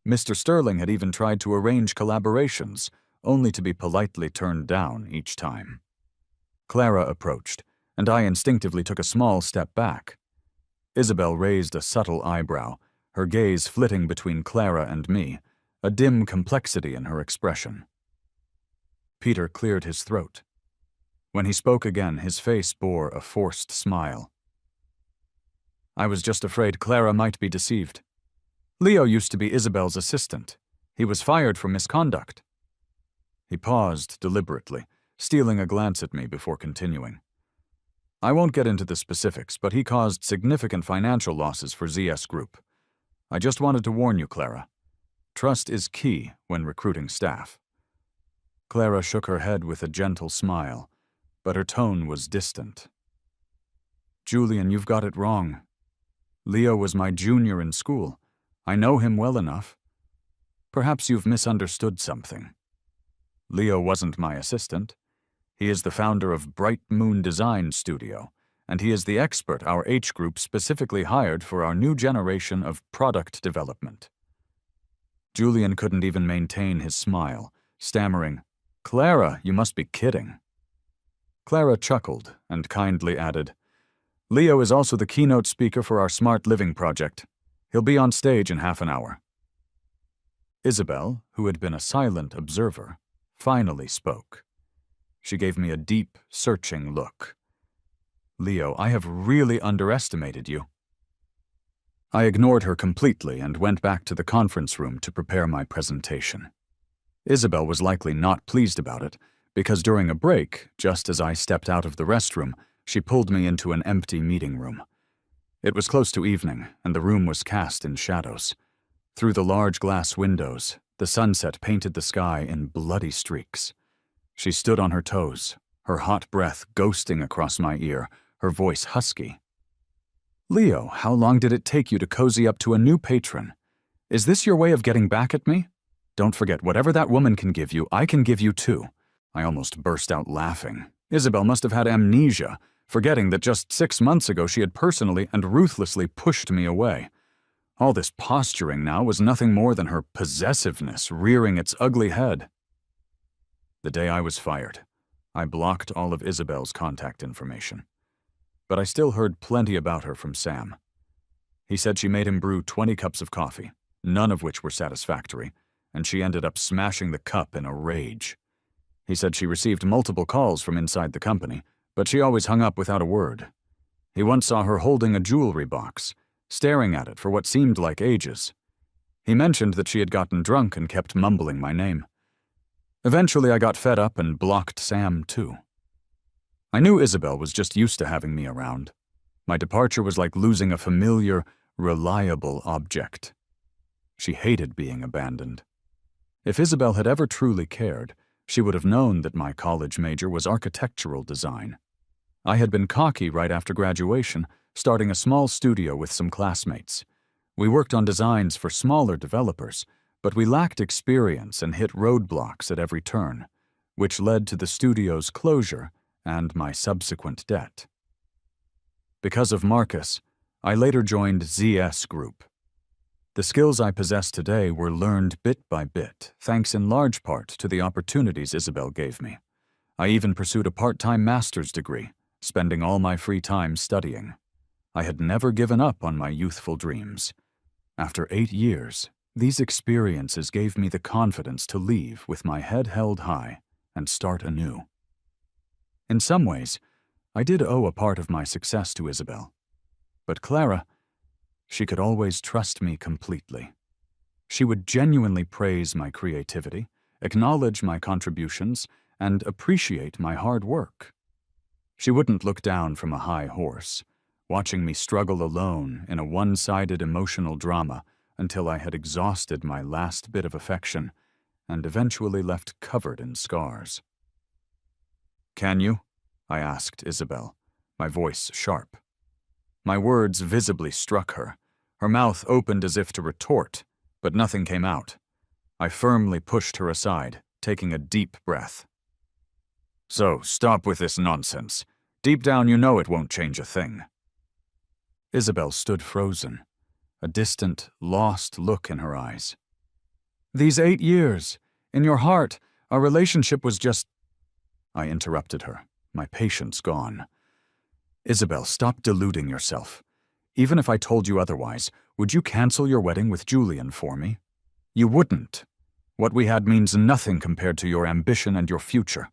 Mr. Sterling had even tried to arrange collaborations, only to be politely turned down each time. Clara approached, and I instinctively took a small step back. Isabel raised a subtle eyebrow, her gaze flitting between Clara and me, a dim complexity in her expression. Peter cleared his throat. When he spoke again, his face bore a forced smile. I was just afraid Clara might be deceived. Leo used to be Isabel's assistant. He was fired for misconduct. He paused deliberately, stealing a glance at me before continuing. I won't get into the specifics, but he caused significant financial losses for ZS Group. I just wanted to warn you, Clara. Trust is key when recruiting staff. Clara shook her head with a gentle smile, but her tone was distant. Julian, you've got it wrong. Leo was my junior in school. I know him well enough. Perhaps you've misunderstood something. Leo wasn't my assistant. He is the founder of Bright Moon Design Studio, and he is the expert our H Group specifically hired for our new generation of product development. Julian couldn't even maintain his smile, stammering, Clara, you must be kidding. Clara chuckled and kindly added, Leo is also the keynote speaker for our Smart Living project. He'll be on stage in half an hour. Isabel, who had been a silent observer, finally spoke. She gave me a deep, searching look. Leo, I have really underestimated you. I ignored her completely and went back to the conference room to prepare my presentation. Isabel was likely not pleased about it, because during a break, just as I stepped out of the restroom, she pulled me into an empty meeting room. It was close to evening, and the room was cast in shadows. Through the large glass windows, the sunset painted the sky in bloody streaks. She stood on her toes, her hot breath ghosting across my ear, her voice husky. Leo, how long did it take you to cozy up to a new patron? Is this your way of getting back at me? Don't forget, whatever that woman can give you, I can give you too. I almost burst out laughing. Isabel must have had amnesia, forgetting that just 6 months ago she had personally and ruthlessly pushed me away. All this posturing now was nothing more than her possessiveness rearing its ugly head. The day I was fired, I blocked all of Isabel's contact information. But I still heard plenty about her from Sam. He said she made him brew 20 cups of coffee, none of which were satisfactory, and she ended up smashing the cup in a rage. He said she received multiple calls from inside the company, but she always hung up without a word. He once saw her holding a jewelry box, staring at it for what seemed like ages. He mentioned that she had gotten drunk and kept mumbling my name. Eventually I got fed up and blocked Sam too. I knew Isabel was just used to having me around. My departure was like losing a familiar, reliable object. She hated being abandoned. If Isabel had ever truly cared, she would have known that my college major was architectural design. I had been cocky right after graduation, starting a small studio with some classmates. We worked on designs for smaller developers, but we lacked experience and hit roadblocks at every turn, which led to the studio's closure and my subsequent debt. Because of Marcus, I later joined ZS Group. The skills I possess today were learned bit by bit, thanks in large part to the opportunities Isabel gave me. I even pursued a part-time master's degree, spending all my free time studying. I had never given up on my youthful dreams. After 8 years, these experiences gave me the confidence to leave with my head held high and start anew. In some ways, I did owe a part of my success to Isabel. But Clara, she could always trust me completely. She would genuinely praise my creativity, acknowledge my contributions, and appreciate my hard work. She wouldn't look down from a high horse, watching me struggle alone in a one-sided emotional drama until I had exhausted my last bit of affection and eventually left covered in scars. "Can you?" I asked Isabel, my voice sharp. My words visibly struck her. Her mouth opened as if to retort, but nothing came out. I firmly pushed her aside, taking a deep breath. "So, stop with this nonsense. Deep down you know it won't change a thing. Isabel stood frozen, a distant, lost look in her eyes. These 8 years, in your heart, our relationship was just… I interrupted her, my patience gone. Isabel, stop deluding yourself. Even if I told you otherwise, would you cancel your wedding with Julian for me? You wouldn't. What we had means nothing compared to your ambition and your future.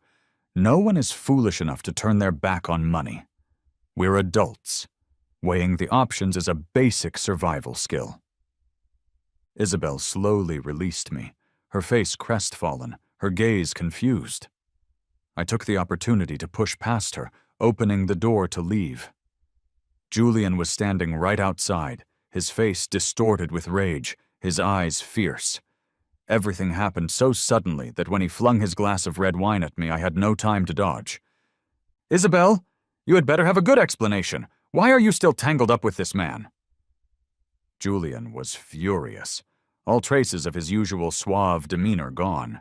No one is foolish enough to turn their back on money. We're adults. Weighing the options is a basic survival skill. Isabel slowly released me, her face crestfallen, her gaze confused. I took the opportunity to push past her, opening the door to leave. Julian was standing right outside, his face distorted with rage, his eyes fierce. Everything happened so suddenly that when he flung his glass of red wine at me, I had no time to dodge. Isabel, you had better have a good explanation. Why are you still tangled up with this man? Julian was furious, all traces of his usual suave demeanor gone.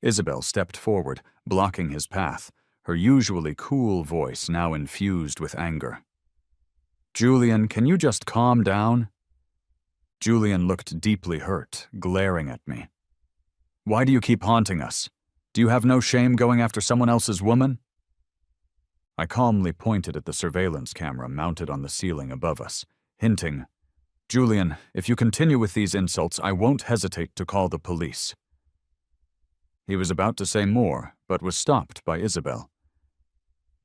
Isabel stepped forward, blocking his path, her usually cool voice now infused with anger. Julian, can you just calm down? Julian looked deeply hurt, glaring at me. Why do you keep haunting us? Do you have no shame going after someone else's woman? I calmly pointed at the surveillance camera mounted on the ceiling above us, hinting, Julian, if you continue with these insults, I won't hesitate to call the police. He was about to say more, but was stopped by Isabel.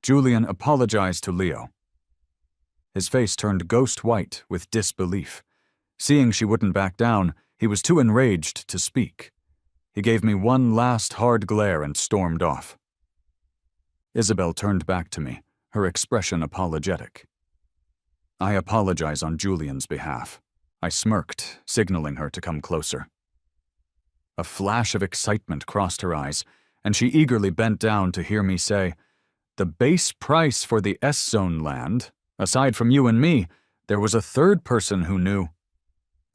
Julian apologized to Leo. His face turned ghost white with disbelief. Seeing she wouldn't back down, he was too enraged to speak. He gave me one last hard glare and stormed off. Isabel turned back to me, her expression apologetic. I apologize on Julian's behalf. I smirked, signaling her to come closer. A flash of excitement crossed her eyes, and she eagerly bent down to hear me say, the base price for the S-Zone land, aside from you and me, there was a third person who knew.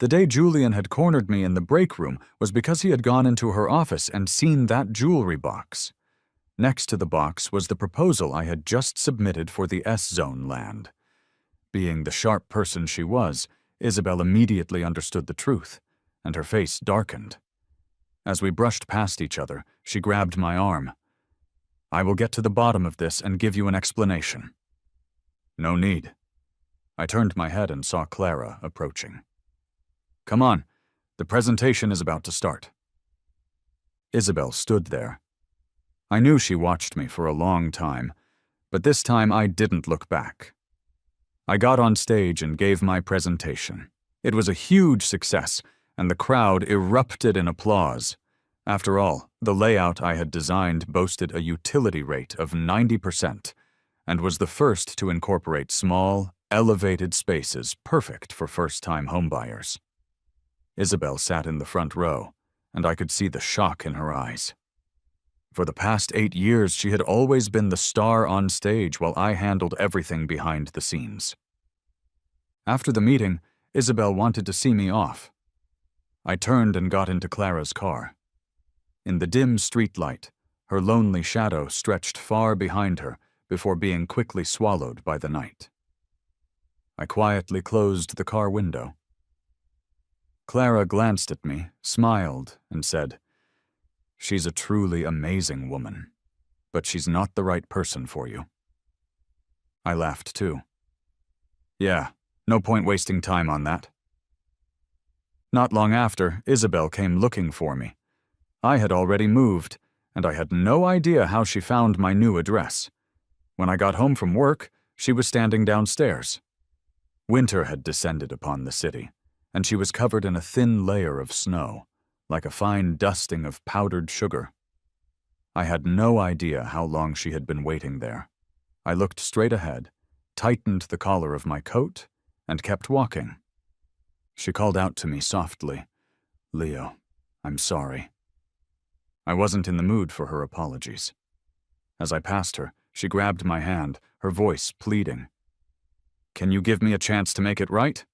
The day Julian had cornered me in the break room was because he had gone into her office and seen that jewelry box. Next to the box was the proposal I had just submitted for the S-Zone land. Being the sharp person she was, Isabel immediately understood the truth, and her face darkened. As we brushed past each other, she grabbed my arm. I will get to the bottom of this and give you an explanation. No need. I turned my head and saw Clara approaching. Come on, the presentation is about to start. Isabel stood there. I knew she watched me for a long time, but this time I didn't look back. I got on stage and gave my presentation. It was a huge success, and the crowd erupted in applause. After all, the layout I had designed boasted a utility rate of 90% and was the first to incorporate small, elevated spaces perfect for first-time homebuyers. Isabel sat in the front row, and I could see the shock in her eyes. For the past 8 years, she had always been the star on stage while I handled everything behind the scenes. After the meeting, Isabel wanted to see me off. I turned and got into Clara's car. In the dim streetlight, her lonely shadow stretched far behind her before being quickly swallowed by the night. I quietly closed the car window. Clara glanced at me, smiled, and said, She's a truly amazing woman, but she's not the right person for you. I laughed too. Yeah, no point wasting time on that. Not long after, Isabel came looking for me. I had already moved, and I had no idea how she found my new address. When I got home from work, she was standing downstairs. Winter had descended upon the city, and she was covered in a thin layer of snow, like a fine dusting of powdered sugar. I had no idea how long she had been waiting there. I looked straight ahead, tightened the collar of my coat, and kept walking. She called out to me softly, Leo, I'm sorry. I wasn't in the mood for her apologies. As I passed her, she grabbed my hand, her voice pleading. Can you give me a chance to make it right?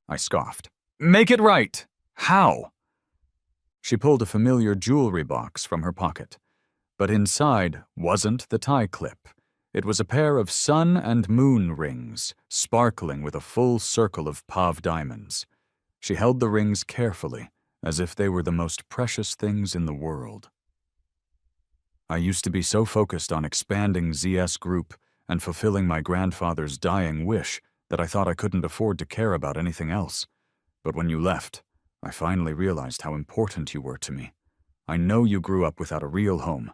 I scoffed. Make it right! How? She pulled a familiar jewelry box from her pocket, but inside wasn't the tie clip. It was a pair of sun and moon rings, sparkling with a full circle of Pav diamonds. She held the rings carefully, as if they were the most precious things in the world. I used to be so focused on expanding ZS Group and fulfilling my grandfather's dying wish that I thought I couldn't afford to care about anything else. But when you left, I finally realized how important you were to me. I know you grew up without a real home,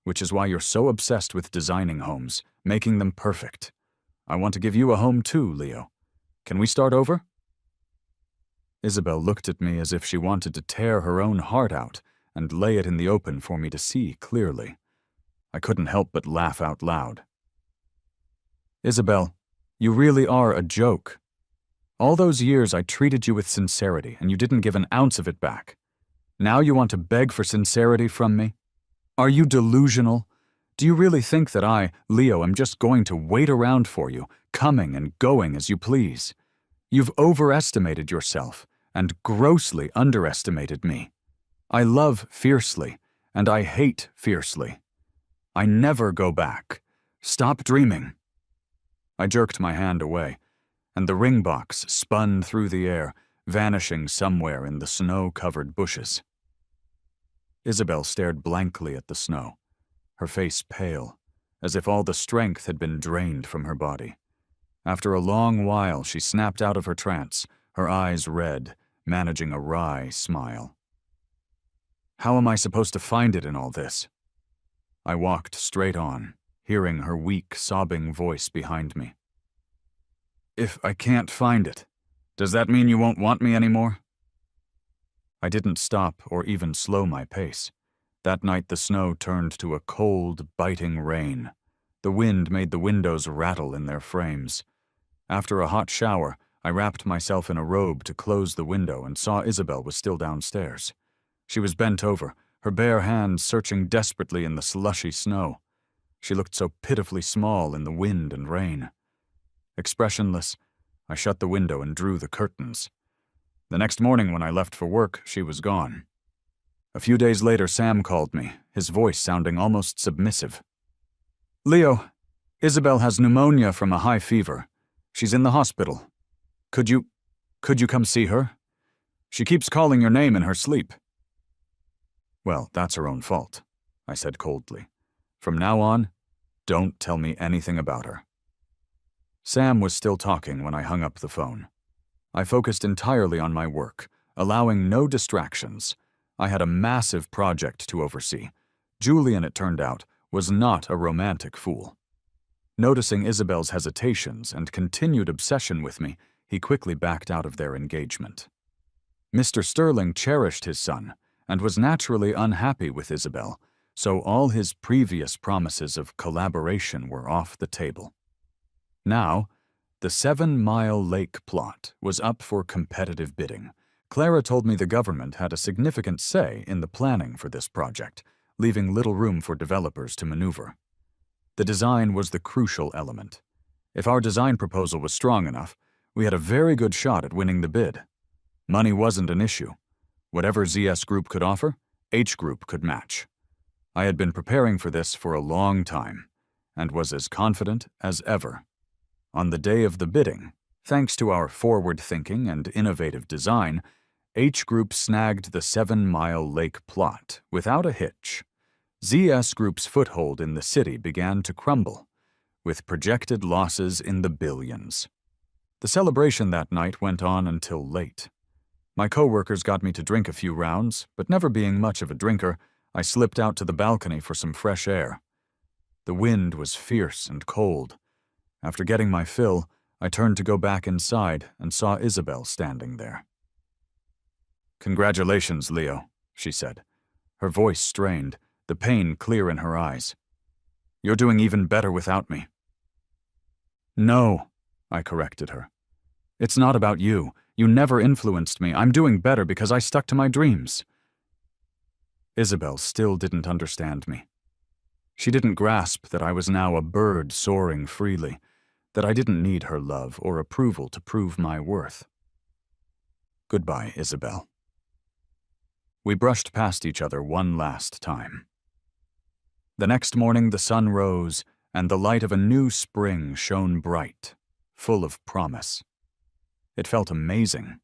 which is why you're so obsessed with designing homes, making them perfect. I want to give you a home too, Leo. Can we start over? Isabel looked at me as if she wanted to tear her own heart out and lay it in the open for me to see clearly. I couldn't help but laugh out loud. Isabel, you really are a joke. All those years I treated you with sincerity and you didn't give an ounce of it back. Now you want to beg for sincerity from me? Are you delusional? Do you really think that I, Leo, am just going to wait around for you, coming and going as you please? You've overestimated yourself and grossly underestimated me. I love fiercely, and I hate fiercely. I never go back. Stop dreaming. I jerked my hand away, and the ring box spun through the air, vanishing somewhere in the snow-covered bushes. Isabel stared blankly at the snow, her face pale, as if all the strength had been drained from her body. After a long while, she snapped out of her trance, her eyes red, managing a wry smile. How am I supposed to find it in all this? I walked straight on, hearing her weak, sobbing voice behind me. If I can't find it, does that mean you won't want me anymore? I didn't stop or even slow my pace. That night the snow turned to a cold, biting rain. The wind made the windows rattle in their frames. After a hot shower, I wrapped myself in a robe to close the window and saw Isabel was still downstairs. She was bent over, her bare hands searching desperately in the slushy snow. She looked so pitifully small in the wind and rain. Expressionless, I shut the window and drew the curtains. The next morning when I left for work, she was gone. A few days later, Sam called me, his voice sounding almost submissive. Leo, Isabel has pneumonia from a high fever. She's in the hospital. Could you come see her? She keeps calling your name in her sleep. Well, that's her own fault, I said coldly. From now on, don't tell me anything about her. Sam was still talking when I hung up the phone. I focused entirely on my work, allowing no distractions. I had a massive project to oversee. Julian, it turned out, was not a romantic fool. Noticing Isabel's hesitations and continued obsession with me, he quickly backed out of their engagement. Mr. Sterling cherished his son and was naturally unhappy with Isabel, so all his previous promises of collaboration were off the table. Now, the 7 Mile Lake plot was up for competitive bidding. Clara told me the government had a significant say in the planning for this project, leaving little room for developers to maneuver. The design was the crucial element. If our design proposal was strong enough, we had a very good shot at winning the bid. Money wasn't an issue. Whatever ZS Group could offer, H Group could match. I had been preparing for this for a long time, and was as confident as ever. On the day of the bidding, thanks to our forward-thinking and innovative design, H Group snagged the 7 Mile Lake plot without a hitch. ZS Group's foothold in the city began to crumble, with projected losses in the billions. The celebration that night went on until late. My coworkers got me to drink a few rounds, but never being much of a drinker, I slipped out to the balcony for some fresh air. The wind was fierce and cold. After getting my fill, I turned to go back inside and saw Isabel standing there. "Congratulations, Leo," she said, her voice strained, the pain clear in her eyes. "You're doing even better without me." "No," I corrected her. "It's not about you. You never influenced me. I'm doing better because I stuck to my dreams." Isabel still didn't understand me. She didn't grasp that I was now a bird soaring freely, that I didn't need her love or approval to prove my worth. Goodbye, Isabel. We brushed past each other one last time. The next morning the sun rose, and the light of a new spring shone bright, full of promise. It felt amazing,